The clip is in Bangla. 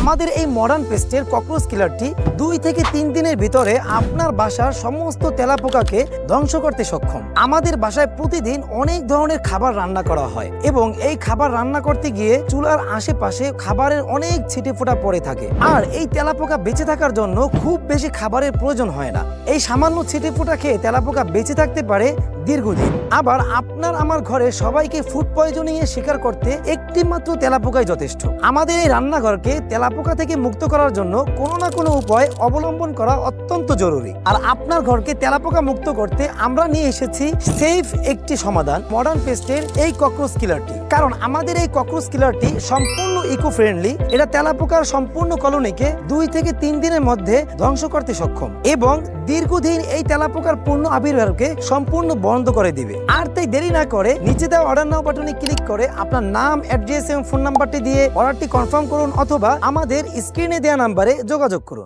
আমাদের এই মডার্ন পেস্টের ককরোচ কিলারটি 2 থেকে 3 দিনের ভিতরে আপনার বাসার সমস্ত তেলাপোকাকে ধ্বংস করতে সক্ষম। আমাদের বাসায় প্রতিদিন অনেক ধরনের খাবার রান্না করা হয় এবং এই খাবার রান্না করতে গিয়ে চুলার আশেপাশে খাবারের অনেক ছিটে ফোঁটা পড়ে থাকে। আর এই তেলাপোকা বেঁচে থাকার জন্য খুব বেশি খাবারের প্রয়োজন হয় না। এই সামান্য ছিটে ফোঁটা খেয়ে তেলাপোকা বেঁচে থাকতে পারে দীর্ঘদিন। আবার আপনার আমার ঘরে সবাইকে ফুড পয়জনিং এর শিকার করতে একটি মাত্র তেলাপোকাই যথেষ্ট। আমাদের এই রান্নাঘরকে তেলাপোকা থেকে মুক্ত করার জন্য কোনো না কোনো উপায় অবলম্বন করা অত্যন্ত জরুরি। আর আপনার ঘরকে তেলাপোকা মুক্ত করতে আমরা নিয়ে এসেছি সেফ একটি সমাধান, মডার্ন পেস্টের এই ককরোচ কিলারটি। কারণ আমাদের এই ককরোচ কিলারটি সম্পূর্ণ ইকো ফ্রেন্ডলি। এটা তেলাপোকার সম্পূর্ণ কলোনিকে 2 থেকে 3 দিনের মধ্যে ধ্বংস করতে সক্ষম এবং দীর্ঘদিন এই তেলাপোকার পূর্ণ আবির্ভাবকে সম্পূর্ণ বন্ধ করে দিবে। আর তাই দেরি না করে নিচে দেওয়া অর্ডার নাও বাটনে ক্লিক করে আপনার নাম, অ্যাড্রেস এবং ফোন নাম্বারটি দিয়ে অর্ডারটি কনফার্ম করুন অথবা আমাদের স্ক্রিনে দেওয়া নাম্বারে যোগাযোগ করুন।